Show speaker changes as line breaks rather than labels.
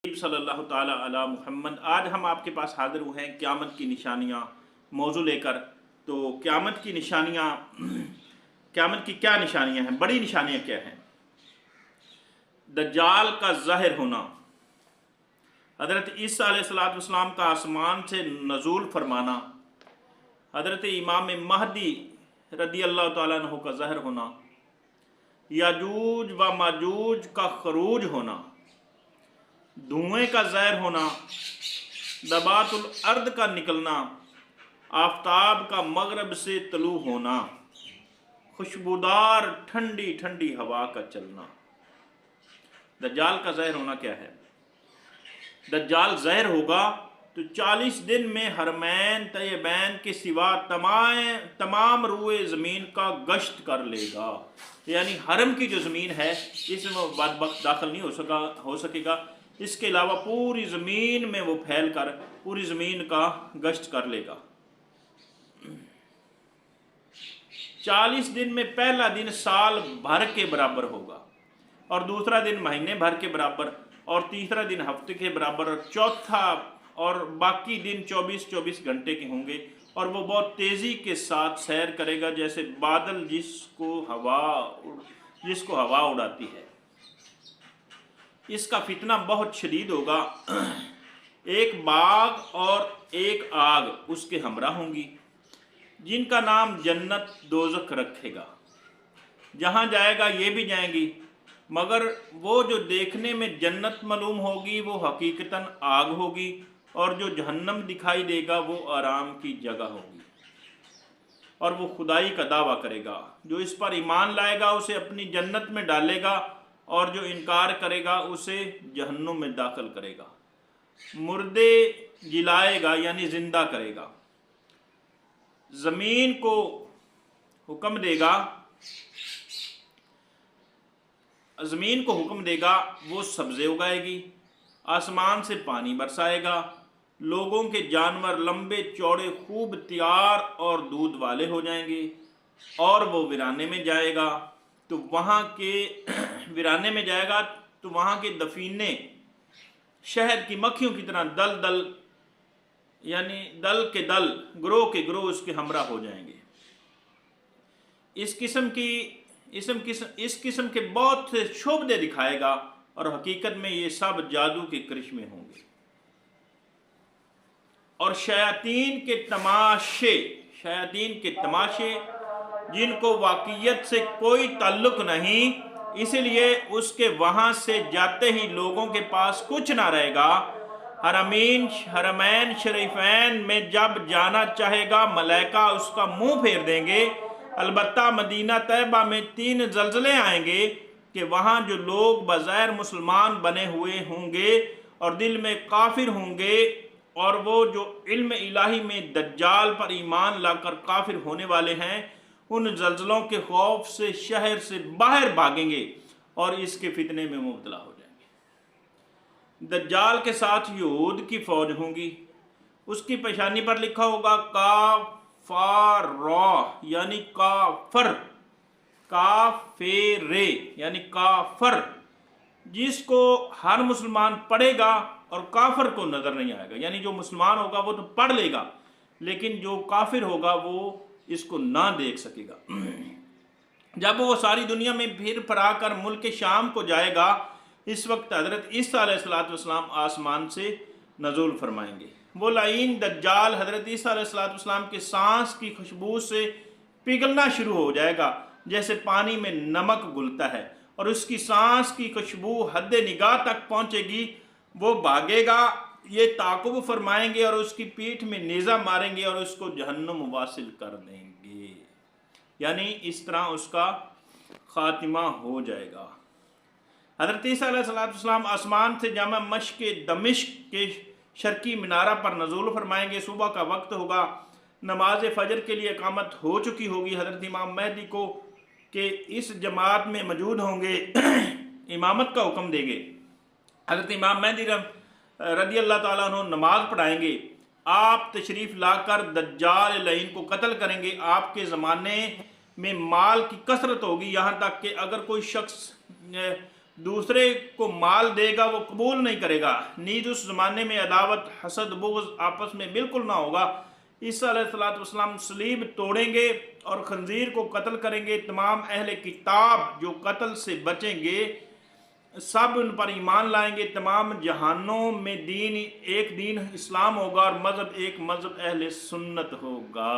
सल्लल्लाहु ताला अला मुहम्मद। आज हम आपके पास हाजिर हुए हैं क़यामत की निशानियाँ मौजू लेकर। तो क़यामत की निशानियाँ, क़यामत की क्या निशानियाँ हैं, बड़ी निशानियाँ क्या हैं? दज्जाल का ज़ाहिर होना, हज़रत ईसा अलैहिस्सलाम का आसमान से नज़ूल फरमाना, हज़रत इमाम महदी रदी अल्लाह ताला अन्हु का ज़ाहिर होना, याजूज व माजूज का खरूज होना, धुएँ का ज़ाहिर होना, दबातुल अर्द का निकलना, आफताब का मगरब से तलू होना, खुशबूदार ठंडी ठंडी हवा का चलना। दज्जाल का ज़ाहिर होना क्या है? दज्जाल ज़ाहिर होगा तो 40 दिन में हरमैन तैयबैन के सिवा तमाम रुए ज़मीन का गश्त कर लेगा। यानी हरम की जो ज़मीन है इसमें वो बदबख्त दाखिल नहीं हो सकेगा। इसके अलावा पूरी ज़मीन में वो फैल कर पूरी ज़मीन का गश्त कर लेगा। 40 दिन में पहला दिन साल भर के बराबर होगा, और दूसरा दिन महीने भर के बराबर, और तीसरा दिन हफ्ते के बराबर, और चौथा और बाकी दिन 24-24 घंटे के होंगे। और वो बहुत तेज़ी के साथ सैर करेगा, जैसे बादल जिसको हवा उड़ाती है। इसका फितना बहुत शदीद होगा। एक बाग और एक आग उसके हमरा होंगी, जिनका नाम जन्नत दोज़ख रखेगा। जहाँ जाएगा ये भी जाएंगी, मगर वो जो देखने में जन्नत मालूम होगी वो हकीकतन आग होगी, और जो जहन्नम दिखाई देगा वो आराम की जगह होगी। और वो खुदाई का दावा करेगा। जो इस पर ईमान लाएगा उसे अपनी जन्नत में डालेगा, और जो इनकार करेगा उसे जहन्नुम में दाखिल करेगा। मुर्दे जिलाएगा यानी ज़िंदा करेगा। ज़मीन को हुक्म देगा वो सब्ज़े उगाएगी, आसमान से पानी बरसाएगा, लोगों के जानवर लंबे चौड़े खूब तैयार और दूध वाले हो जाएंगे। और वो वीराने में जाएगा तो वहाँ के दफीने शहद की मक्खियों की तरह दल दल यानी दल के दल, ग्रोह के ग्रोह उसके हमरा हो जाएंगे। इस किस्म के बहुत से शोभे दिखाएगा, और हकीकत में ये सब जादू के करिश्मे होंगे। और शयातीन के तमाशे जिनको वाक़ियत से कोई ताल्लुक़ नहीं, इसलिए उसके वहाँ से जाते ही लोगों के पास कुछ ना रहेगा। हरमैन शरीफैन में जब जाना चाहेगा मलाइका उसका मुंह फेर देंगे। अलबत्ता मदीना तैयबा में 3 ज़लज़ले आएंगे कि वहाँ जो लोग बज़ाहिर मुसलमान बने हुए होंगे और दिल में काफिर होंगे, और वो जो इल्म इलाही में दज्जाल पर ईमान लाकर काफिर होने वाले हैं, उन ज़लज़लों के खौफ से शहर से बाहर भागेंगे और इसके फितने में मुब्तला हो जाएंगे। दज्जाल के साथ यहूद की फ़ौज होंगी। उसकी पेशानी पर लिखा होगा काफ़ार यानी काफर, काफेरे यानी काफर, जिसको हर मुसलमान पढ़ेगा और काफिर को नज़र नहीं आएगा। यानी जो मुसलमान होगा वो तो पढ़ लेगा, लेकिन जो काफिर होगा वो इसको ना देख सकेगा। जब वो सारी दुनिया में फिर फरा कर मुल्क शाम को जाएगा, इस वक्त हज़रत ईसा अलैहिस्सलाम आसमान से नज़ूल फरमाएंगे। वो लाइन दज्जाल हज़रत ईसा अलैहिस्सलाम के सांस की खुशबू से पिघलना शुरू हो जाएगा, जैसे पानी में नमक घुलता है, और उसकी सांस की खुशबू हद निगाह तक पहुँचेगी। वो भागेगा, ये ताक़ुब फरमाएंगे और उसकी पीठ में नेज़ा मारेंगे और उसको जहन्नुम वासिल कर देंगे। यानी इस तरह उसका ख़ातिमा हो जाएगा। हज़रत ईसा अलैहिस्सलाम आसमान से जामा मश्क दमिश्क के शर्की मीनारा पर नज़ूल फरमाएंगे। सुबह का वक्त होगा, नमाज फ़जर के लिए इकामत हो चुकी होगी। हज़रत इमाम महदी को के इस जमात में मौजूद होंगे, इमामत का हुक्म देंगे। हज़रत इमाम महदी रदी अल्लाह ताला अन्हु नमाज पढ़ाएंगे। आप तशरीफ़ लाकर दज्जाल लईन को कत्ल करेंगे। आपके ज़माने में माल की कसरत होगी, यहाँ तक कि अगर कोई शख्स دوسرے کو مال دے گا وہ قبول نہیں کرے گا، نیز اس زمانے میں عداوت حسد بغض آپس میں بالکل نہ ہوگا۔ عیسیٰ علیہ السلام صلیب توڑیں گے اور خنزیر کو قتل کریں گے۔ تمام اہل کتاب جو قتل سے بچیں گے سب ان پر ایمان لائیں گے۔ تمام جہانوں میں دین ایک دین اسلام ہوگا اور مذہب ایک مذہب اہل سنت ہوگا۔